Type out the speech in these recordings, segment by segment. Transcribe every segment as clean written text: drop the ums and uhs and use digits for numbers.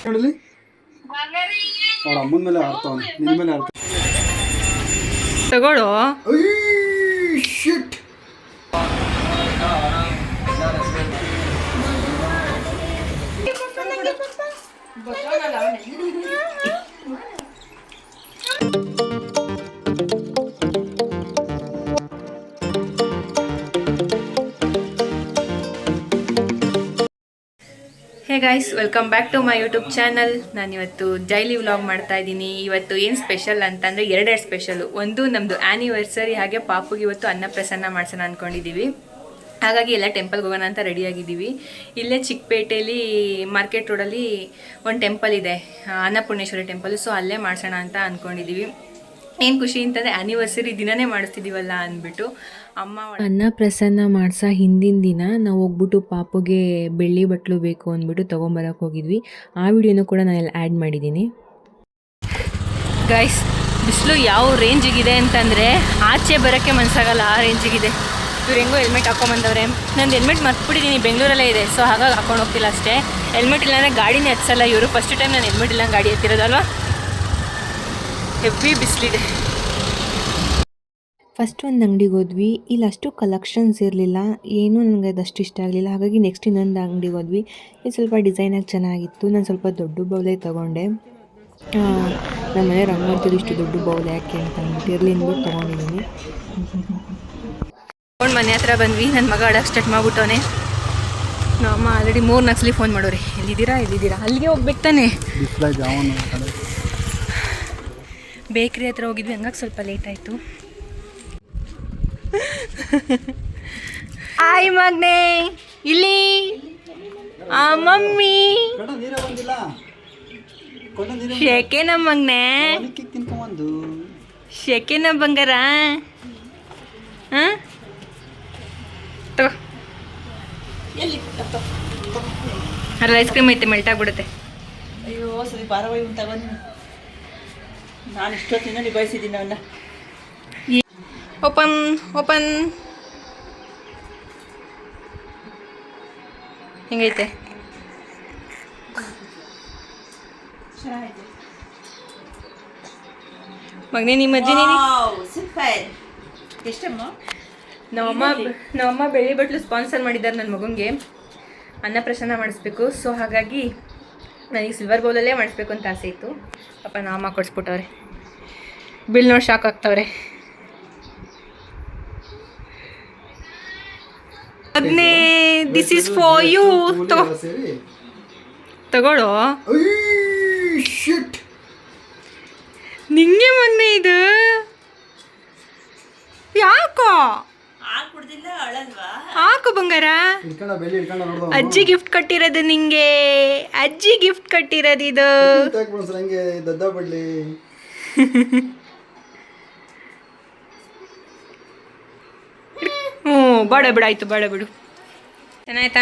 ಹೇಳಲಿ ಅವ್ರ ಅಮ್ಮನ ಮೇಲೆ ಆಡ್ತಾವನೆ ನಿನ್ನ ಮೇಲೆ ಆಡ್ತಾವ ತಗೊಳ್ಳೋ shit hey guys, welcome back to my YouTube channel. ನಾನಿವತ್ತು ಡೈಲಿ ವ್ಲಾಗ್ ಮಾಡ್ತಾ ಇದ್ದೀನಿ. ಇವತ್ತು ಏನು ಸ್ಪೆಷಲ್ ಅಂತಂದರೆ ಎರಡೆರಡು ಸ್ಪೆಷಲು. ಒಂದು ನಮ್ಮದು ಆ್ಯನಿವರ್ಸರಿ, ಹಾಗೆ ಪಾಪುಗೆ ಇವತ್ತು ಅನ್ನಪ್ರಸನ್ನ ಮಾಡ್ಸೋಣ ಅಂದ್ಕೊಂಡಿದ್ದೀವಿ. ಹಾಗಾಗಿ ಎಲ್ಲ ಟೆಂಪಲ್ಗೆ ಹೋಗೋಣ ಅಂತ ರೆಡಿಯಾಗಿದ್ದೀವಿ. ಇಲ್ಲೇ ಚಿಕ್ಕಪೇಟೆಯಲ್ಲಿ ಮಾರ್ಕೆಟ್ ರೋಡಲ್ಲಿ ಒಂದು ಟೆಂಪಲ್ ಇದೆ, ಅನ್ನಪೂರ್ಣೇಶ್ವರಿ ಟೆಂಪಲ್. ಸೊ ಅಲ್ಲೇ ಮಾಡ್ಸೋಣ ಅಂತ ಅಂದ್ಕೊಂಡಿದ್ದೀವಿ. ಏನು ಖುಷಿ ಅಂತಂದರೆ ಆ್ಯನಿವರ್ಸರಿ ದಿನನೇ ಮಾಡಿಸ್ತಿದ್ದೀವಲ್ಲ ಅಂದ್ಬಿಟ್ಟು ಅಮ್ಮ ಅನ್ನಪ್ರಸನ್ನ ಮಾಡ್ಸೋ ಹಿಂದಿನ ದಿನ ನಾವು ಹೋಗ್ಬಿಟ್ಟು ಪಾಪುಗೆ ಬೆಳ್ಳಿ ಬಟ್ಲು ಬೇಕು ಅಂದ್ಬಿಟ್ಟು ತೊಗೊಂಬರಕ್ಕೆ ಹೋಗಿದ್ವಿ. ಆ ವಿಡಿಯೋನೂ ಕೂಡ ನಾನು ಆ್ಯಡ್ ಮಾಡಿದ್ದೀನಿ. ಗೈಸ್, ಬಿಸಿಲು ಯಾವ ರೇಂಜಿಗಿದೆ ಅಂತಂದರೆ ಆಚೆ ಬರೋಕ್ಕೆ ಮನಸ್ಸಾಗಲ್ಲ, ಆ ರೇಂಜಿಗಿದೆ. ಇವ್ರು ಹೆಂಗೋ ಹೆಲ್ಮೆಟ್ ಹಾಕೊಂಬಂದವ್ರೆ. ನಂದು ಹೆಲ್ಮೆಟ್ ಮರ್ತ್ಬಿಟ್ಟಿದ್ದೀನಿ, ಬೆಂಗಳೂರಲ್ಲೇ ಇದೆ. ಸೊ ಹಾಗಾಗಿ ಹಾಕೊಂಡು ಹೋಗ್ತಿಲ್ಲ ಅಷ್ಟೇ. ಹೆಲ್ಮೆಟ್ ಇಲ್ಲಾಂದರೆ ಗಾಡಿನೇ ಹತ್ಸಲ್ಲ ಇವರು. ಫಸ್ಟ್ ಟೈಮ್ ನಾನು ಹೆಲ್ಮೆಟ್ ಇಲ್ಲ ಗಾಡಿ ಹತ್ತಿರೋದಲ್ವಾ. ಹೆವಿ ಬಿಸಿಲಿದೆ. ಫಸ್ಟ್ ಒಂದು ಅಂಗಡಿಗೆ ಹೋದ್ವಿ. ಇಲ್ಲಿ ಅಷ್ಟು ಕಲೆಕ್ಷನ್ಸ್ ಇರಲಿಲ್ಲ, ಏನೂ ನನಗೆ ಅದಷ್ಟು ಇಷ್ಟ ಆಗಲಿಲ್ಲ. ಹಾಗಾಗಿ ನೆಕ್ಸ್ಟ್ ಇನ್ನೊಂದು ಅಂಗಡಿಗೆ ಹೋದ್ವಿ. ಇದು ಸ್ವಲ್ಪ ಡಿಸೈನಾಗಿ ಚೆನ್ನಾಗಿತ್ತು. ನಾನು ಸ್ವಲ್ಪ ದೊಡ್ಡ ಬೌಲೇ ತೊಗೊಂಡೆ. ನಮ್ಮ ಮನೆ ರಂಗ್ ಮಾಡ್ತಿದ್ದು ಇಷ್ಟು ದೊಡ್ಡ ಬೌಲ್ ಯಾಕೆ ಅಂತ ಅಂದ್ಬಿಟ್ಟು ಇರಲಿ ಅಂದ್ಬಿಟ್ಟು ತೊಗೊಂಡಿದ್ದೀನಿ. ಮನೆ ಹತ್ರ ಬಂದ್ವಿ. ನನ್ನ ಮಗ ಆಡೋಕ್ಕೆ ಸ್ಟಾರ್ಟ್ ಮಾಡ್ಬಿಟ್ಟವನೆ. ನಮ್ಮ ಆಲ್ರೆಡಿ 3 ನಕ್ಸಲಿ ಫೋನ್ ಮಾಡೋರಿ, ಎಲ್ಲಿದ್ದೀರಾ ಅಲ್ಲಿಗೆ ಹೋಗ್ಬೇಕು ತಾನೆ. ಬೇಕ್ರಿ ಹತ್ರ ಹೋಗಿದ್ವಿ, ಹಂಗಾಗಿ ಸ್ವಲ್ಪ ಲೇಟ್ ಆಯಿತು. ಆಯ್ ಮಗ್ನೆ ಇಲ್ಲಿ ಮಮ್ಮಿ ಶೇಕೆ ನಮ್ಮ ಮಗ್ನೆ, ಶೇಕೆ ನಮ್ಮ ಬಂಗಾರ. ಹಾಂ ತಗೋ, ಅಲ್ಲ ಐಸ್ ಕ್ರೀಮ್ ಐತೆ, ಮೆಲ್ಟ್ ಆಗ್ಬಿಡುತ್ತೆ. ಅಯ್ಯೋ ಸರಿ ಬಾರವೈ ತಗೊಂಡು ನಾನು ಇಷ್ಟೊತ್ತಿನ ನಿಭಾಯಿಸಿದ್ದೀನಿ ಅವನ್ನ. ಓಪನ್ ಓಪನ್ ಹೆಂಗೈತೆ? ಮಗನೇ ನಿಮ್ಮ ಅಜ್ಜಿ ನೀನು ಎಷ್ಟಮ್ಮ? ನಮ್ಮಮ್ಮ ಬೆಳ್ಳಿ ಬಟ್ಲು ಸ್ಪಾನ್ಸರ್ ಮಾಡಿದ್ದಾರೆ ನನ್ನ ಮಗನಿಗೆ. ಅನ್ನಪ್ರಸನ್ನ ಮಾಡಿಸ್ಬೇಕು. ಸೊ ಹಾಗಾಗಿ ನನಗೆ ಸಿಲ್ವರ್ ಬೌಲಲ್ಲೇ ಮಾಡಿಸ್ಬೇಕು ಅಂತ ಆಸೆ ಇತ್ತು. ಪಾಪ ನಮ್ಮಮ್ಮ ಕೊಡಿಸ್ಬಿಟ್ಟವ್ರೆ. ಬಿಲ್ ನೋಡಿ ಶಾಕ್ ಆಗ್ತವ್ರೆ. ಅದನ್ನೇ ದಿಸ್ ಈಸ್ ಫಾರ್ ಯು. ತಗೊಳ್ಳೋ. ನಿಂಗೆ ಮಗನೇ ಇದು ಯಾಕೋ? ಹಾಕು ಬಂಗಾರ. ಅಜ್ಜಿ ಗಿಫ್ಟ್ ಕಟ್ಟಿರೋದು ನಿಂಗೆ, ಅಜ್ಜಿ ಗಿಫ್ಟ್ ಕಟ್ಟಿರೋದು ಇದು. ಹ್ಞೂ ಬೇಡ ಬಿಡು, ಆಯ್ತು ಬೇಡ ಬಿಡು. ಚೆನ್ನಾಯ್ತಾ?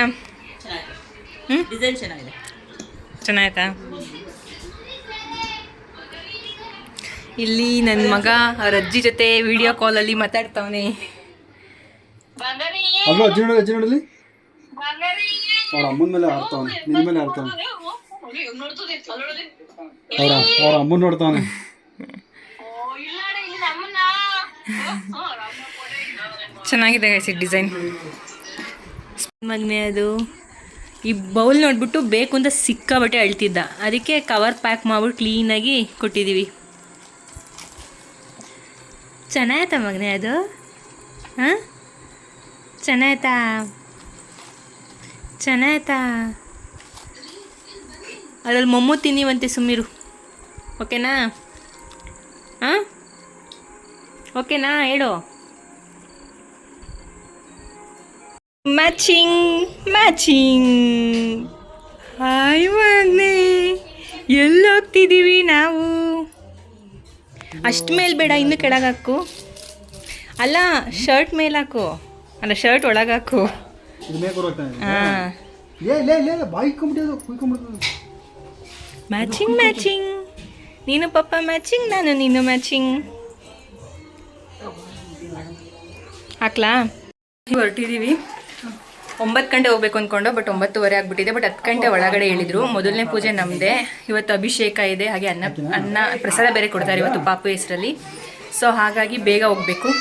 ಡಿಸೈನ್ ಚೆನ್ನಾಗಿದೆ. ಚೆನ್ನಾಯ್ತಾ? ಇಲ್ಲಿ ನನ್ನ ಮಗ ಅವ್ರ ಅಜ್ಜಿ ಜೊತೆ ವಿಡಿಯೋ ಕಾಲಲ್ಲಿ ಮಾತಾಡ್ತಾವನೆ. ಅಲ್ವಾ ಅಜ್ಜಿ ನೋಡಲಿ ಅವ್ರ ಅಮ್ಮನ ಮೇಲೆ ಆಡ್ತಾವನೆ ನಿನ್ನ ಮೇಲೆ ಆಡ್ತಾವನೆ. ಅವ್ರ ಅಮ್ಮನ ನೋಡ್ತಾವನೆ. ಚೆನ್ನಾಗಿದೆ ಗೈಸ್ ಡಿಸೈನ್. ಮಗನೇ ಅದು ಈ ಬೌಲ್ ನೋಡ್ಬಿಟ್ಟು ಬೇಕು ಅಂತ ಸಿಕ್ಕಾಬಟ್ಟೆ ಅಳ್ತಿದ್ದ. ಅದಕ್ಕೆ ಕವರ್ ಪ್ಯಾಕ್ ಮಾಡ್ಬಿಟ್ಟು ಕ್ಲೀನಾಗಿ ಕೊಟ್ಟಿದ್ದೀವಿ. ಚೆನ್ನಾಯ್ತಾ ಮಗನೇ ಅದು? ಹಾಂ ಚೆನ್ನಾಯ್ತಾ? ಅದ್ರಲ್ಲಿ ಮೊಮ್ಮು ತಿನ್ನಿವಂತೆ, ಸುಮ್ಮಿರು. ಓಕೆನಾ? ಹಾಂ ಓಕೆನಾ ಹೇಳು. ಮ್ಯಾಚಿಂಗ್. ಹಾಯ್ ಮಗನೇ, ಎಲ್ಲಿ ಹೋಗ್ತಿದ್ದೀವಿ ನಾವು? ಅಷ್ಟು ಮೇಲೆ ಬೇಡ, ಇನ್ನೂ ಕೆಳಗೆ ಹಾಕು. ಅಲ್ಲ ಶರ್ಟ್ ಮೇಲೆ ಹಾಕು, ಅಲ್ಲ ಶರ್ಟ್ ಒಳಗೆ ಹಾಕು. ಹಾಂ ಮ್ಯಾಚಿಂಗ್. ನೀನು ಪಪ್ಪ ಮ್ಯಾಚಿಂಗ್, ನಾನು ನೀನು ಮ್ಯಾಚಿಂಗ್. ಹಾಕ್ಲಾ? ಹೊರಟಿದ್ದೀವಿ. 9 ಗಂಟೆ ಹೋಗ್ಬೇಕು ಅಂದ್ಕೊಂಡು, ಬಟ್ 9:30 ಆಗಿಬಿಟ್ಟಿದೆ. ಬಟ್ 10 ಗಂಟೆ ಒಳಗಡೆ ಹೇಳಿದ್ರು. ಮೊದಲನೇ ಪೂಜೆ ನಮ್ಮದೇ. ಇವತ್ತು ಅಭಿಷೇಕ ಇದೆ, ಹಾಗೆ ಅನ್ನ ಪ್ರಸಾದ ಬೇರೆ ಕೊಡ್ತಾರೆ ಇವತ್ತು ಪಾಪು ಹೆಸರಲ್ಲಿ. ಸೊ ಹಾಗಾಗಿ ಬೇಗ ಹೋಗಬೇಕು.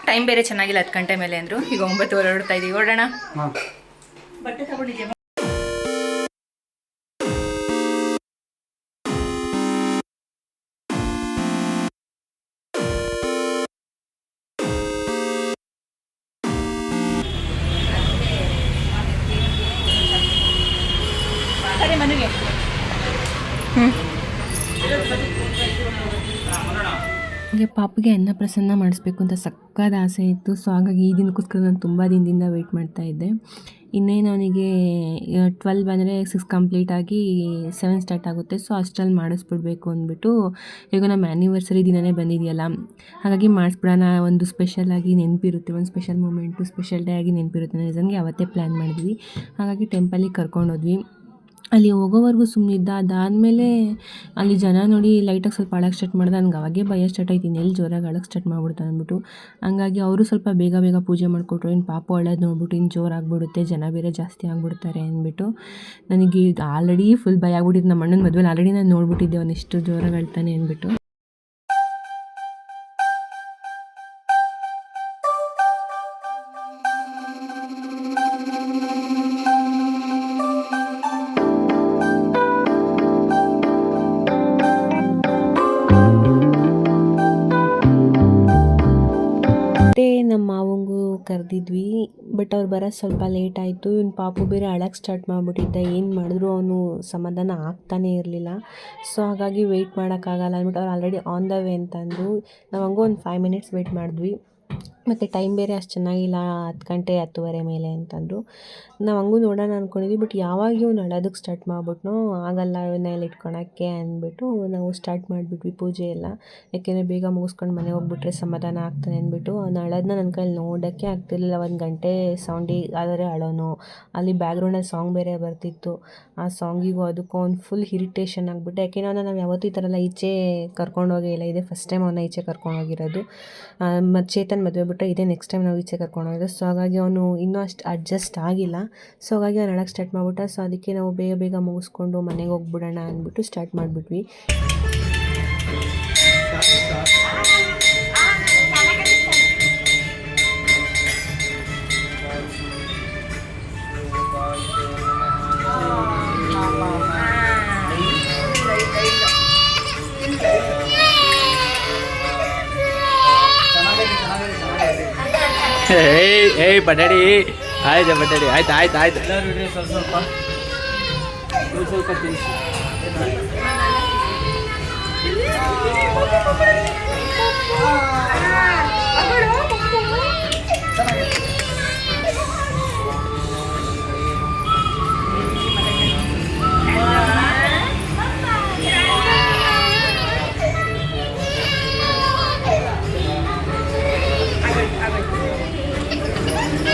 ಟೈಮ್ ಬೇರೆ ಚೆನ್ನಾಗಿಲ್ಲ, 10 ಗಂಟೆ ಮೇಲೆ ಅಂದರು. ಈಗ 9:30 ಹೊರಡ್ತಾ ಇದ್ದೀವಿ. ಓಡೋಣ. ಬಟ್ಟೆ ತಗೊಂಡಿದ್ದೆ. ಮನೆಗೆ ಹಾಗೆ ಪಾಪಿಗೆ ಅನ್ನಪ್ರಸನ್ನ ಮಾಡಿಸ್ಬೇಕು ಅಂತ ಸಕ್ಕದ ಆಸೆ ಇತ್ತು. ಸೊ ಹಾಗಾಗಿ ಈ ದಿನಕ್ಕೋಸ್ಕರ ನಾನು ತುಂಬ ದಿನದಿಂದ ವೆಯ್ಟ್ ಮಾಡ್ತಾ ಇದ್ದೆ. ಇನ್ನೇನು ಅವನಿಗೆ 12 ಬಂದರೆ 6 ಕಂಪ್ಲೀಟ್ ಆಗಿ 7 ಸ್ಟಾರ್ಟ್ ಆಗುತ್ತೆ. ಸೊ ಅಷ್ಟರಲ್ಲಿ ಮಾಡಿಸ್ಬಿಡ್ಬೇಕು ಅಂದ್ಬಿಟ್ಟು, ಈಗ ನಮ್ಮ ಆ್ಯನಿವರ್ಸರಿ ದಿನವೇ ಬಂದಿದೆಯಲ್ಲ, ಹಾಗಾಗಿ ಮಾಡಿಸ್ಬಿಡೋಣ. ಒಂದು ಸ್ಪೆಷಲಾಗಿ ನೆನಪಿರುತ್ತೆ, ಒಂದು ಸ್ಪೆಷಲ್ ಮೂಮೆಂಟು, ಸ್ಪೆಷಲ್ ಡೇ ಆಗಿ ನೆನಪಿರುತ್ತೆ ನನಗೆ. ಅವತ್ತೇ ಪ್ಲ್ಯಾನ್ ಮಾಡಿದ್ವಿ. ಹಾಗಾಗಿ ಟೆಂಪಲಿಗೆ ಕರ್ಕೊಂಡೋದ್ವಿ. ಅಲ್ಲಿ ಹೋಗೋವರೆಗೂ ಸುಮ್ಮನಿದ್ದ. ಅದಾದಮೇಲೆ ಅಲ್ಲಿ ಜನ ನೋಡಿ ಲೈಟಾಗಿ ಸ್ವಲ್ಪ ಅಳಕ್ಕೆ ಸ್ಟಾರ್ಟ್ ಮಾಡಿದೆ. ನನಗೆ ಅವಾಗೇ ಭಯ ಸ್ಟಾರ್ಟ್ ಆಯ್ತು, ಇನ್ನೆಲ್ಲಿ ಜೋರಾಗಿ ಅಳಕ್ಕೆ ಸ್ಟಾರ್ಟ್ ಮಾಡ್ಬಿಡ್ತಾನೆ ಅಂದ್ಬಿಟ್ಟು. ಹಂಗಾಗಿ ಅವರು ಸ್ವಲ್ಪ ಬೇಗ ಪೂಜೆ ಮಾಡಿಕೊಟ್ರು. ಇನ್ನು ಪಾಪು ಅಳೋದು ನೋಡ್ಬಿಟ್ಟು ಇನ್ನು ಜೋರಾಗ್ಬಿಡುತ್ತೆ, ಜನ ಬೇರೆ ಜಾಸ್ತಿ ಆಗಿಬಿಡ್ತಾರೆ ಅಂದ್ಬಿಟ್ಟು ನನಗೆ ಆಲ್ರೆಡಿ ಫುಲ್ ಭಯ ಆಗ್ಬಿಟ್ಟಿತ್ತು. ನಮ್ಮ ಅಣ್ಣನ ಮದುವೆಲಿ ಆಲ್ರೆಡಿ ನಾನು ನೋಡ್ಬಿಟ್ಟಿದ್ದೆ ಅವನು ಎಷ್ಟು ಜೋರಾಗಿ ಅಳ್ತಾನೆ ಅಂದ್ಬಿಟ್ಟು. ನಮ್ಮ ಮಾವಂಗೂ ಕರೆದಿದ್ವಿ, ಬಟ್ ಅವ್ರು ಬರೋದು ಸ್ವಲ್ಪ ಲೇಟ್ ಆಯಿತು. ಇನ್ನು ಪಾಪು ಬೇರೆ ಅಳಕ್ಕೆ ಸ್ಟಾರ್ಟ್ ಮಾಡಿಬಿಟ್ಟಿದ್ದ. ಏನು ಮಾಡಿದ್ರು ಅವನು ಸಮಾಧಾನ ಆಗ್ತಾನೇ ಇರಲಿಲ್ಲ. ಸೊ ಹಾಗಾಗಿ ವೆಯ್ಟ್ ಮಾಡೋಕ್ಕಾಗಲ್ಲ ಅಂದ್ಬಿಟ್ಟು ಅವ್ರು ಆಲ್ರೆಡಿ ಆನ್ ದ ವೇ ಅಂತಂದರು. ನಾವು ಹಂಗೂ ಒಂದು 5 ಮಿನಿಟ್ಸ್ ವೆಯ್ಟ್ ಮಾಡಿದ್ವಿ. ಮತ್ತು ಟೈಮ್ ಬೇರೆ ಅಷ್ಟು ಚೆನ್ನಾಗಿಲ್ಲ, 10 ಗಂಟೆ 10:30 ಮೇಲೆ ಅಂತಂದರು. ನಾವು ಹಂಗೂ ನೋಡೋಣ ಅಂದ್ಕೊಂಡಿದ್ವಿ. ಬಟ್ ಯಾವಾಗ ಇವ್ನು ಅಳೋದಕ್ಕೆ ಸ್ಟಾರ್ಟ್ ಮಾಡ್ಬಿಟ್ನೋ, ಆಗಲ್ಲ ಇವನ್ನೆಲ್ಲ ಇಟ್ಕೊಳಕ್ಕೆ ಅಂದ್ಬಿಟ್ಟು ನಾವು ಸ್ಟಾರ್ಟ್ ಮಾಡಿಬಿಟ್ವಿ ಪೂಜೆ ಎಲ್ಲ. ಯಾಕೆಂದರೆ ಬೇಗ ಮುಗಿಸ್ಕೊಂಡು ಮನೆಗೆ ಹೋಗ್ಬಿಟ್ರೆ ಸಮಾಧಾನ ಆಗ್ತಾನೆ ಅಂದ್ಬಿಟ್ಟು. ಅವ್ನು ಅಳೋದನ್ನ ನನ್ನ ಕೈಲಿ ನೋಡೋಕ್ಕೆ ಆಗ್ತಿರ್ಲಿಲ್ಲ. 1 ಗಂಟೆ ಸೌಂಡಿಗೆ ಆದರೆ ಅಳೋನು. ಅಲ್ಲಿ ಬ್ಯಾಕ್ಗ್ರೌಂಡಲ್ಲಿ ಸಾಂಗ್ ಬೇರೆ ಬರ್ತಿತ್ತು. ಆ ಸಾಂಗಿಗೂ ಅದಕ್ಕೂ ಅವ್ನು ಫುಲ್ ಇರಿಟೇಷನ್ ಆಗಿಬಿಟ್ಟು. ಯಾಕೆಂದ್ರೆ ನಾವು ಯಾವತ್ತೂ ಈ ಥರ ಎಲ್ಲ ಈಚೆ ಕರ್ಕೊಂಡೋಗಿಲ್ಲ. ಇದೆ ಫಸ್ಟ್ ಟೈಮ್ ಅವನ್ನ ಈಚೆ ಕರ್ಕೊಂಡೋಗಿರೋದು. ಮತ್ತು ಚೇತನ್ ಮದುವೆ ಬಿಟ್ಟರೆ ಇದೇ ನೆಕ್ಸ್ಟ್ ಟೈಮ್ ನಾವು ಈಚೆ ಕರ್ಕೊಂಡೋಗಿದ್ದು. ಸೊ ಹಾಗಾಗಿ ಅವನು ಇನ್ನೂ ಅಷ್ಟು ಅಡ್ಜಸ್ಟ್ ಆಗಿಲ್ಲ. ಸೊ ಹಾಗಾಗಿ ಅವ್ನು ಅಳಕ್ಕೆ ಸ್ಟಾರ್ಟ್ ಮಾಡಿಬಿಟ್ಟ. ಸೊ ಅದಕ್ಕೆ ನಾವು ಬೇಗ ಮುಗಿಸ್ಕೊಂಡು ಮನೆಗೆ ಹೋಗ್ಬಿಡೋಣ ಅಂದ್ಬಿಟ್ಟು ಸ್ಟಾರ್ಟ್ ಮಾಡಿಬಿಟ್ವಿ. ಏಯ್ ಬಟಾಡಿ ಆಯ್ತು, ಬಟಾಡಿ ಆಯ್ತು ಎಲ್ಲರೂ ಸ್ವಲ್ಪ ತಿನ್ನಿಸಿ.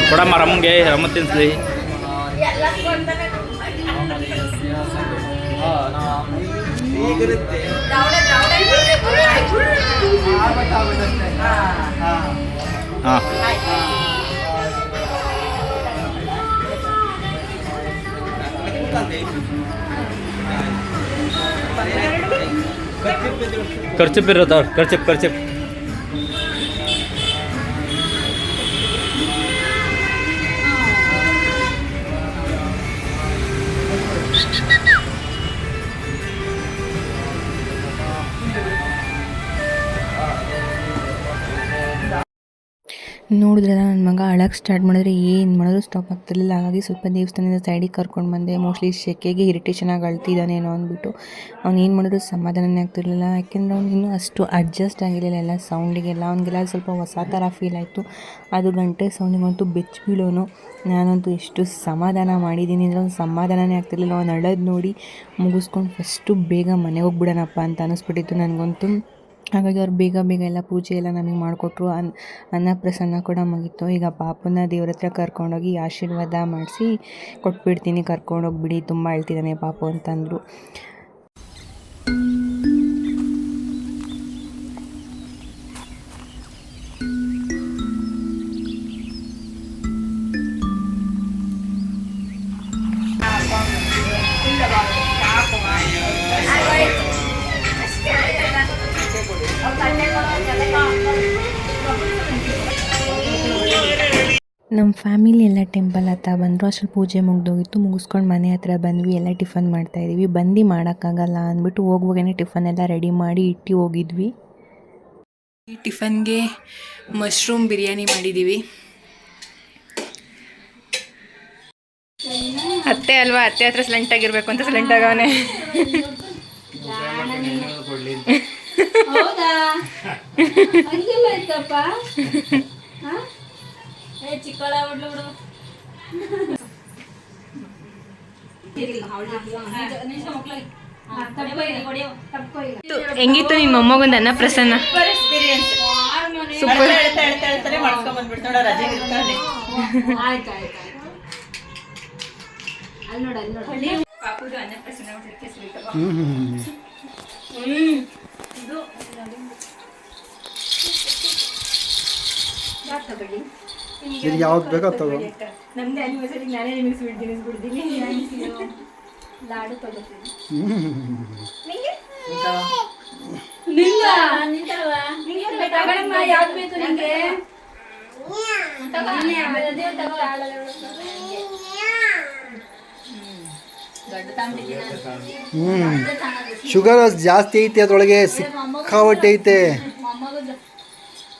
ಕೊಡಮ್ಮ ರಮ್ಮಗೆ, ರಮ್ಮ ತಿನ್ನಿಸ್ಲಿ. ಹಾಂ ಖರ್ಚಿಪ್ ಇರುತ್ತೆ, ಖರ್ಚಿಪ್ ನೋಡಿದ್ರಲ್ಲ, ನನ್ನ ಮಗ ಅಳಕ್ಕೆ ಸ್ಟಾರ್ಟ್ ಮಾಡಿದ್ರೆ ಏನು ಮಾಡಿದ್ರು ಸ್ಟಾಪ್ ಆಗ್ತಿರ್ಲಿಲ್ಲ. ಹಾಗಾಗಿ ಸ್ವಲ್ಪ ದೇವಸ್ಥಾನದಿಂದ ಸೈಡಿಗೆ ಕರ್ಕೊಂಡು ಬಂದೆ. ಮೋಸ್ಟ್ಲಿ ಶೆಕೆಗೆ ಇರಿಟೇಷನಾಗಿ ಅಳ್ತಿದ್ದಾನೇನೋ ಅಂದ್ಬಿಟ್ಟು. ಅವ್ನು ಏನು ಮಾಡಿದ್ರು ಸಮಾಧಾನನೇ ಆಗ್ತಿರ್ಲಿಲ್ಲ. ಯಾಕೆಂದರೆ ಅವ್ನಿಗಿನ್ನೂ ಅಷ್ಟು ಅಡ್ಜಸ್ಟ್ ಆಗಿರಲಿಲ್ಲ ಎಲ್ಲ ಸೌಂಡಿಗೆಲ್ಲ. ಅವ್ನಿಗೆಲ್ಲ ಸ್ವಲ್ಪ ಹೊಸ ಥರ ಫೀಲ್ ಆಯಿತು. ಅದು ಗಂಟೆ ಸೌಂಡಿಗಂತೂ ಬೆಚ್ಚ ಬೀಳೋನು. ನಾನಂತೂ ಎಷ್ಟು ಸಮಾಧಾನ ಮಾಡಿದ್ದೀನಿ ಅಂದರೆ ಅವ್ನು ಸಮಾಧಾನನೇ ಆಗ್ತಿರ್ಲಿಲ್ಲ. ಅವ್ನು ಅಳೋದು ನೋಡಿ ಮುಗಿಸ್ಕೊಂಡು ಫಸ್ಟು ಬೇಗ ಮನೆಗೆ ಹೋಗ್ಬಿಡೋಣಪ್ಪ ಅಂತ ಅನ್ನಿಸ್ಬಿಟ್ಟಿತ್ತು ನನಗಂತೂ. ಹಾಗಾಗಿ ಅವ್ರು ಬೇಗ ಎಲ್ಲ ಪೂಜೆ ಎಲ್ಲ ನಮಗೆ ಮಾಡಿಕೊಟ್ರು. ಅನ್ನಪ್ರಸನ್ನ ಕೂಡ ಮುಗೀತು. ಈಗ ಪಾಪನ ದೇವ್ರ ಹತ್ರ ಕರ್ಕೊಂಡೋಗಿ ಆಶೀರ್ವಾದ ಮಾಡಿಸಿ ಕೊಟ್ಬಿಡ್ತೀನಿ, ಕರ್ಕೊಂಡೋಗ್ಬಿಡಿ, ತುಂಬ ಅಳ್ತಿದ್ದಾನೆ ಪಾಪು ಅಂತಂದರು. ನಮ್ಮ ಫ್ಯಾಮಿಲಿ ಎಲ್ಲ ಟೆಂಪಲ್ ಹತ್ರ ಬಂದರು. ಅಷ್ಟರಲ್ಲಿ ಪೂಜೆ ಮುಗ್ದೋಗಿತ್ತು. ಮುಗಿಸ್ಕೊಂಡು ಮನೆ ಹತ್ರ ಬಂದ್ವಿ. ಎಲ್ಲ ಟಿಫನ್ ಮಾಡ್ತಾಯಿದ್ದೀವಿ. ಬಂದು ಮಾಡೋಕ್ಕಾಗಲ್ಲ ಅಂದ್ಬಿಟ್ಟು ಹೋಗುವಾಗೇ ಟಿಫನ್ ಎಲ್ಲ ರೆಡಿ ಮಾಡಿ ಇಟ್ಟು ಹೋಗಿದ್ವಿ. ಈ ಟಿಫನ್ಗೆ ಮಶ್ರೂಮ್ ಬಿರಿಯಾನಿ ಮಾಡಿದ್ದೀವಿ. ಅತ್ತೆ ಅಲ್ವಾ, ಅತ್ತೆ ಹತ್ರ ಸೈಲೆಂಟ್ ಆಗಿರ್ಬೇಕು ಅಂತ ಸೈಲೆಂಟ್ ಆಗವನೆ. ಹೆಂಗಿತ್ತು ನಿಮ್ಮ ಮೊಮ್ಮಗೊಂದು ಅನ್ನ ಪ್ರಸನ್ನ? ಸೂಪರ್. ಯಾವ್ದು ಬೇಕೋ ತಗೋ. ನಮ್ದು ಆನಿವರ್ಸರಿ ನಾನೇ ನಿಮಗೆ ಸ್ವೀಟ್ ತಿನ್ನಿಸ್ಬಿಡ್ತೀನಿ. ಲಾಡು ತಗೋತೀನಿ. ಯಾವ್ದು ಬೇಕು ನಿಮಗೆ? ಶುಗರ್ ಜಾಸ್ತಿ ಐತೆ ಅದ್ರೊಳಗೆ, ಸಿಕ್ಕಾಪಟ್ಟೆ ಐತೆ.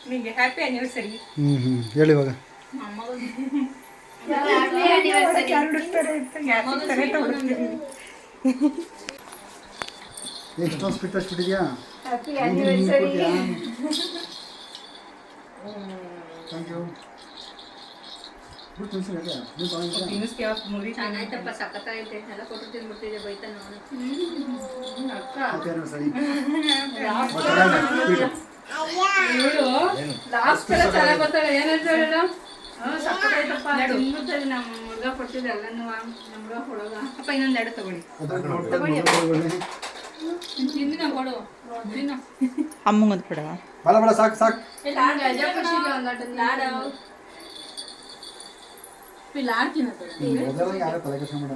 ನಿಮಗೆ ಹ್ಯಾಪಿ ಆನಿವರ್ಸರಿ. ಹೇಳಿ ಇವಾಗ. ಎಷ್ಟೊಂದು ಸ್ಪಿಟ್ ಹಚ್ಬಿಟ್ಟಿದ್ಯಾ? Happy anniversary. Thank you. ಚೆನ್ನಾಯ್ತಪ್ಪ, ಸಖತ್ತಾಗೈತೆ. ಎಲ್ಲ ಕೊಟ್ಟು ತಿಂದ್ಬಿಡ್ತಿದ್ದೆ, ಬೈತಾನೆ ಅವನು. ಲಾಸ್ಟ್ ಎಲ್ಲ ಚೆನ್ನಾಗಿ ಬರ್ತಾಳೆ. ಏನಂತ ಹೇಳ? ಸಖತ್ತಾಯ್ತಪ್ಪ, ತಿಂದ್ಬಿಡ್ತದೆ. ನಮ್ಮ ಹುಡುಗ ಕೊಡ್ತಿದ್ದೆ ಎಲ್ಲನೂ. ನಮ್ಮ ಹುಡುಗ ಕೊಡೋದ. ಅಪ್ಪ ಇನ್ನೊಂದು ಲಾಡು ತಗೊಳ್ಳಿ. ತಿಂದಿನ ಕೊಡು, ಅಮ್ಮಂಗೊಂದು ಕೊಡ. ಬೇಡ ಬೇಡ, ಸಾಕು ಸಾಕು. ಯಾರೋ ತಲೆ ಕೆಲ್ಸ ಮಾಡ.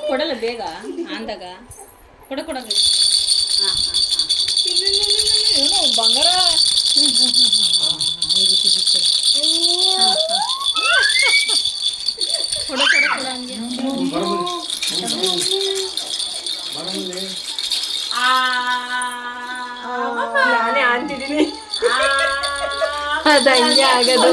ಕೊಡಲ್ಲ ಬೇಗ ಅಂದಾಗ ಕೊಡ ಕೊಡ ಬಂಗಾರ. ಕೊಡ ಕೊಡ ಕೊಡ ಹಂಗೆ. ನಾನೇ ಅಂತಿದ್ದೀನಿ. ಅದು ಹಂಗೆ ಆಗೋದು.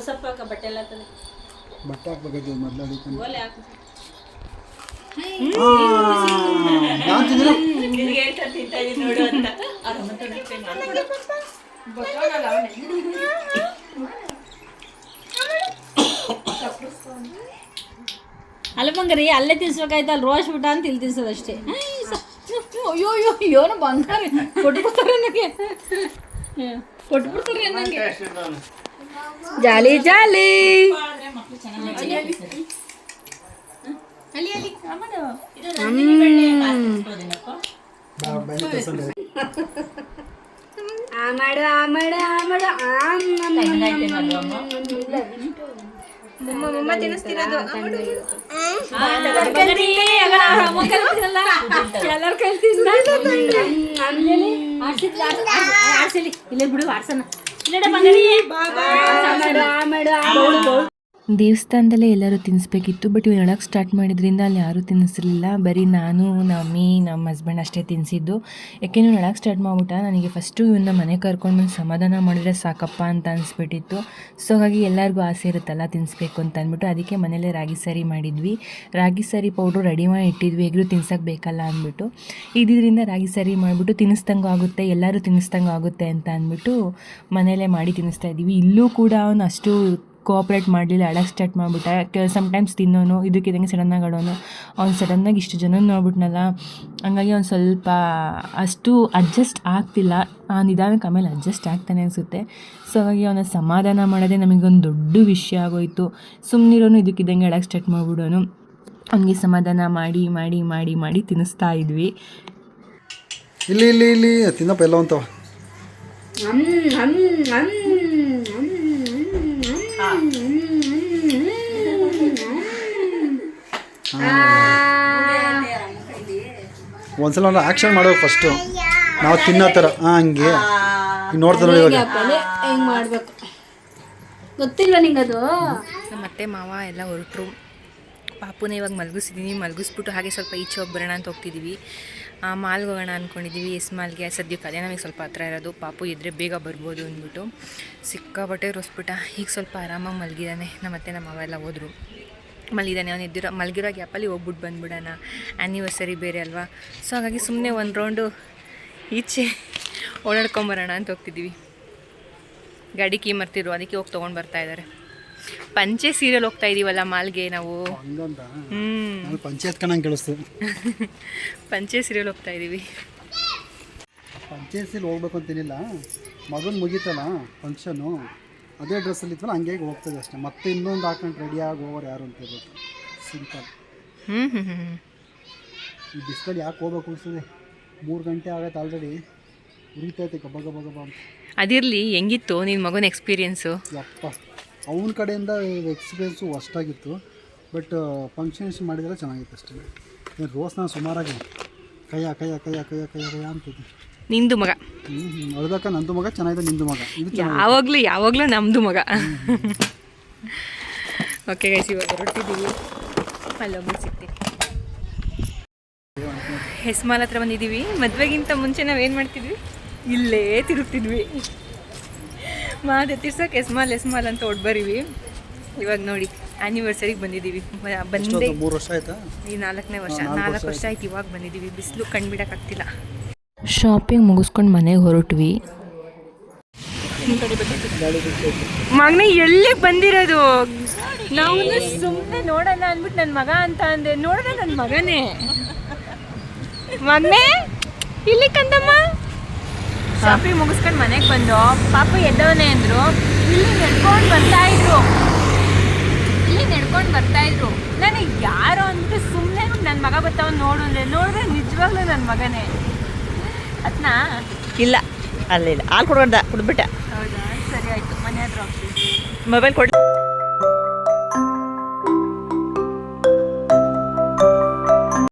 ಸ್ವಲ್ಪ ಬಟ್ಟೆ ಎಲ್ಲ ಬಟ್ಟೆ ಹಾಕ್ಬೇಕಾಯ್ತು ಮೊದಲು. ನೋಡು ಅಂತ ಅಲ್ಲ ಬಂಗಾರಿ, ಅಲ್ಲೇ ತಿನ್ಸ್ಬೇಕಾಯ್ತಲ್ಲ. ರೋಷ್ ಬಿಟ್ಟ ಅಂತ ಇಲ್ಲಿ ತಿನ್ಸೋದಷ್ಟೇ. ಅಯ್ಯೋ ಅಯ್ಯೋ ಏನೋ ಬಂಗಾರ ಕೊಟ್ಬಿಡ್ತಾರೆ ನನಗೆ, ಕೊಟ್ಬಿಡ್ತಾರೆ ನನಗೆ. ಜಾಲಿ ಜಾಲಿ. ಮಮ್ಮ ತಿನ್ನಿಸ್ತಿರೋದು. ಎಲ್ಲರೂ ಕಲ್ತಿಲ್ಲ ಇಲ್ಲೇ ಬಿಡು ಆಡ್ಸೋಣ. ದೇವಸ್ಥಾನದಲ್ಲೇ ಎಲ್ಲರೂ ತಿನ್ನಿಸ್ಬೇಕಿತ್ತು, ಬಟ್ ಇವ್ನು ಹೇಳೋಕ್ಕೆ ಸ್ಟಾರ್ಟ್ ಮಾಡಿದ್ರಿಂದ ಅಲ್ಲಿ ಯಾರೂ ತಿನ್ನಿಸಿರಲಿಲ್ಲ. ಬರೀ ನಾನು, ನಮ್ಮಿ, ನಮ್ಮ ಹಸ್ಬೆಂಡ್ ಅಷ್ಟೇ ತಿನ್ನಿಸಿದ್ದು. ಯಾಕೆಂದ್ರೆ ಇವ್ನು ಹೇಳೋಕ್ಕೆ ಸ್ಟಾರ್ಟ್ ಮಾಡ್ಬಿಟ್ಟ. ನನಗೆ ಫಸ್ಟು ಇವನ್ನ ಮನೆ ಕರ್ಕೊಂಡು ಬಂದು ಸಮಾಧಾನ ಮಾಡಿದ್ರೆ ಸಾಕಪ್ಪ ಅಂತ ಅನಿಸ್ಬಿಟ್ಟಿತ್ತು. ಸೊ ಹಾಗಾಗಿ ಎಲ್ಲರಿಗೂ ಆಸೆ ಇರುತ್ತಲ್ಲ ತಿನ್ನಿಸ್ಬೇಕು ಅಂತ ಅಂದ್ಬಿಟ್ಟು ಅದಕ್ಕೆ ಮನೇಲೇ ರಾಗಿ ಸಾರಿ ಮಾಡಿದ್ವಿ. ರಾಗಿ ಸಾರಿ ಪೌಡ್ರು ರೆಡಿ ಮಾಡಿ ಇಟ್ಟಿದ್ವಿ, ಹೇಗೂ ತಿನ್ಸೋಕ್ಕೆ ಬೇಕಲ್ಲ ಅಂದ್ಬಿಟ್ಟು. ಇದರಿಂದ ರಾಗಿ ಸಾರಿ ಮಾಡಿಬಿಟ್ಟು ತಿನ್ನಿಸ್ದಂಗೂ ಆಗುತ್ತೆ, ಎಲ್ಲರೂ ತಿನ್ನಿಸ್ದಂಗೂ ಆಗುತ್ತೆ ಅಂತ ಅಂದ್ಬಿಟ್ಟು ಮನೇಲೇ ಮಾಡಿ ತಿನ್ನಿಸ್ತಾ ಇದ್ದೀವಿ. ಇಲ್ಲೂ ಕೂಡ ಅವನು ಅಷ್ಟು ಕೋಆಪ್ರೇಟ್ ಮಾಡಲಿಲ್ಲ, ಅಳಕ್ಕೆ ಸ್ಟಾರ್ಟ್ ಮಾಡಿಬಿಟ್ಟ. ಸಮ್ಟೈಮ್ಸ್ ತಿನ್ನೋನು, ಇದಕ್ಕಿದಂಗೆ ಸಡನ್ನಾಗಿ ಆಡೋನು. ಅವ್ನು ಸಡನ್ನಾಗಿ ಇಷ್ಟು ಜನ ನೋಡ್ಬಿಟ್ನಲ್ಲ, ಹಂಗಾಗಿ ಅವ್ನು ಸ್ವಲ್ಪ ಅಷ್ಟು ಅಡ್ಜಸ್ಟ್ ಆಗ್ತಿಲ್ಲ. ನಿಧಾನಕ್ಕೆ ಆಮೇಲೆ ಅಡ್ಜಸ್ಟ್ ಆಗ್ತಾನೆ ಅನಿಸುತ್ತೆ. ಸೊ ಹಾಗಾಗಿ ಅವನ ಸಮಾಧಾನ ಮಾಡೋದೇ ನಮಗೊಂದು ದೊಡ್ಡ ವಿಷಯ ಆಗೋಯಿತು. ಸುಮ್ಮನಿರೋನು ಇದಕ್ಕಿದ್ದಂಗೆ ಅಳಕ್ಕೆ ಸ್ಟಾರ್ಟ್ ಮಾಡಿಬಿಡೋನು. ಅವನಿಗೆ ಸಮಾಧಾನ ಮಾಡಿ ಮಾಡಿ ಮಾಡಿ ಮಾಡಿ ತಿನ್ನಿಸ್ತಾ ಇದ್ವಿ. ಇಲ್ಲಿ ಇಲ್ಲಿ ಇಲ್ಲಿ ತಿನ್ನಪ್ಪ ಎಲ್ಲ ಅಂತವ. ಒಂದ್ಸಲ ಒಂದು ಆ್ಯಕ್ಷನ್ ಮಾಡೋದು ಫಸ್ಟು, ನಾವು ತಿನ್ನೋ ಥರ. ಹಂಗೆ ನೋಡ್ತಾರೆ ಇವಾಗ ಹೆಂಗೆ ಮಾಡ್ಬೇಕು ಗೊತ್ತಿಲ್ವ ನಿಂಗದು. ಮತ್ತೆ ಮಾವ ಎಲ್ಲ ಹೊರಟರು. ಪಾಪುನ ಇವಾಗ ಮಲಗಿಸ್ಬಿಟ್ಟು ಹಾಗೆ ಸ್ವಲ್ಪ ಈಚೆ ಹೋಗಿ ಬರೋಣ ಅಂತ ಹೋಗ್ತಿದ್ದೀವಿ. ಮಾಲ್ಗೆ ಹೋಗೋಣ ಅಂದ್ಕೊಂಡಿದ್ದೀವಿ. ಮಾಲ್ಗೆ ಸದ್ಯಕ್ಕೆ ಅದೇ ನಮಗೆ ಸ್ವಲ್ಪ ಹತ್ರ ಇರೋದು. ಪಾಪು ಇದ್ದರೆ ಬೇಗ ಬರ್ಬೋದು ಅಂದ್ಬಿಟ್ಟು ಸಿಕ್ಕಾಬಟ್ಟೆ ರೋಸ್ಬಿಟ್ಟ. ಈಗ ಸ್ವಲ್ಪ ಆರಾಮಾಗಿ ಮಲಗಿದ್ದಾನೆ. ನಮ್ಮ ಮಾವ ಎಲ್ಲ ಹೋದರು, ಮಲಗಿದ್ದಾನೆ. ಅವನು ಮಲಗಿರೋ ಗ್ಯಾಪಲ್ಲಿ ಹೋಗ್ಬಿಟ್ಟು ಬಂದ್ಬಿಡೋಣ, ಆ್ಯನಿವರ್ಸರಿ ಬೇರೆ ಅಲ್ವಾ. ಸೊ ಹಾಗಾಗಿ ಸುಮ್ಮನೆ ಒಂದು ರೌಂಡು ಈಚೆ ಓಡಾಡ್ಕೊಂಬರೋಣ ಅಂತ ಹೋಗ್ತಿದ್ದೀವಿ. ಗಾಡಿ ಕೀ ಮರ್ತಿದ್ರು, ಅದಕ್ಕೆ ಹೋಗಿ ತೊಗೊಂಡು ಬರ್ತಾಯಿದ್ದಾರೆ. ಪಂಚೆ ಸೀರಿಯಲ್ ಹೋಗ್ತಾ ಇದೀವಲ್ಲ ಮಾಲ್ಗೆ ನಾವು. ಪಂಚೆ ಎತ್ಕೊಂಡಂಗೆ ಕೇಳಿಸ್ತು. ಪಂಚೆ ಸೀರಿಯಲ್ ಹೋಗ್ತಾ ಇದೀವಿ. ಪಂಚೆ ಸೀರಿಯಲ್ ಹೋಗ್ಬೇಕು ಅಂತೇನಿಲ್ಲ, ಮಗನ ಮುಗೀತಲ್ಲ ಫಂಕ್ಷನು, ಅದೇ ಡ್ರೆಸ್ಸಲ್ಲಿ ಇತ್ತಲ್ಲ ಹಂಗೆ ಹೋಗ್ತದೆ ಅಷ್ಟೇ. ಮತ್ತೆ ಇನ್ನೊಂದು ಹಾಕೊಂಡು ರೆಡಿಯಾಗಿ ಹೋಗೋರು ಯಾರು ಅಂತ ಹೇಳ್ಬೇಕು. ಸಿಂಪಲ್. ಈ ಬಿಸಿಲಲ್ಲಿ ಯಾಕೆ ಹೋಗ್ಬೇಕು ಅನಿಸ್ತದೆ. 3 ಗಂಟೆ ಆಗೈತೆ ಆಲ್ರೆಡಿ, ಉರಿತೈತೆ ಗಬ ಗಬ ಗಬ ಅಂತ. ಅದಿರಲಿ, ಹೆಂಗಿತ್ತು ನಿನ್ನ ಮಗನ ಎಕ್ಸ್ಪೀರಿಯೆನ್ಸು? ಯಪ್ಪ, ಅವನ ಕಡೆಯಿಂದ ಎಕ್ಸ್ಪೀರಿಯೆನ್ಸು ಅಷ್ಟಾಗಿತ್ತು. ಬಟ್ ಫಂಕ್ಷನ್ಸ್ ಮಾಡಿದರೆ ಚೆನ್ನಾಗಿತ್ತು ಅಷ್ಟೇ. ಏನು ರೋಸ್ ನಾನು ಸುಮಾರಾಗಿ ಕೈಯ ಕೈಯ ಕೈಯ ಕೈಯ ಕೈಯ ಕೈಯ ಅಂತಿದ್ದೆ. ನಿಂದು ಮಗ ಅಳ್ಬೇಕಾ? ನಂದು ಮಗ ಚೆನ್ನಾಗಿದೆ, ನಿಂದು ಮಗ ಇದು ಯಾವಾಗಲೂ ನಮ್ಮದು ಮಗ. ಓಕೆ ಗೈಸ್, ಇವಾಗ ಹೊರಟಿದ್ದೀವಿ. ಅಲ್ಲೊಬ್ಬರು ಸಿಗ್ತೀವಿ. ಹೆಸ್ಮಾಲ್ ಹತ್ರ ಬಂದಿದ್ದೀವಿ. ಮದುವೆಗಿಂತ ಮುಂಚೆ ನಾವೇನು ಮಾಡ್ತಿದ್ವಿ, ಇಲ್ಲೇ ತಿರುಗ್ತಿದ್ವಿ. ಮಾತೆತ್ತಿರ್ಸೋಕೆ ಎಸ್ಮಾಲ್ ಅಂತ ಹೊಡ್ಬರೀವಿ. ಇವಾಗ ನೋಡಿ ಆ್ಯನಿವರ್ಸರಿಗೆ ಬಂದಿದ್ದೀವಿ. ಬಂದೇ 3 ವರ್ಷ ಆಯ್ತಾ? ಈ 4ನೇ ವರ್ಷ. 4 ವರ್ಷ ಆಯ್ತು ಇವಾಗ ಬಂದಿದ್ದೀವಿ. ಬಿಸಿಲು ಕಂಡುಬಿಡೋಕ್ಕಾಗ್ತಿಲ್ಲ. ಶಾಪಿಂಗ್ ಮುಗಿಸ್ಕೊಂಡು ಮನೆಗೆ ಹೊರಟ್ವಿ. ಮಗನೇ ಎಲ್ಲಿಗೆ ಬಂದಿರೋದು? ನಾವು ಸುಮ್ಮನೆ ನೋಡೋಣ ಅಂದ್ಬಿಟ್ಟು ನನ್ನ ಮಗ ಅಂತ ಅಂದೆ. ನೋಡಿದ್ರೆ ನನ್ನ ಮಗನೇ. ಮಗನೇ ಇಲ್ಲಿ ಕಂದಮ್ಮ. ಶಾಪಿಂಗ್ ಮುಗಿಸ್ಕೊಂಡು ಮನೆಗೆ ಬಂದು ಪಾಪು ಎದ್ದವನೇ ಅಂದರು. ಇಲ್ಲಿ ನಡ್ಕೊಂಡು ಬರ್ತಾ ಇದ್ರು. ನನಗೆ ಯಾರೋ ಅಂದ್ಬಿಟ್ಟು ಸುಮ್ಮನೆ ನನ್ನ ಮಗ ಬರ್ತಾವ ನೋಡಿದ್ರೆ ನಿಜವಾಗ್ಲೂ ನನ್ನ ಮಗನೇ. ಅದನ್ನ ಇಲ್ಲ ಅಲ್ಲಿಲ್ಲ ಹಾಲು ಕುಡ್ಬಿಟ್ಟ. ಹೌದಾ, ಸರಿ ಆಯಿತು. ಮನೆ ಹತ್ರ ಹೋಗ್ತೀವಿ. ಮೊಬೈಲ್ ಕೊಡಿ.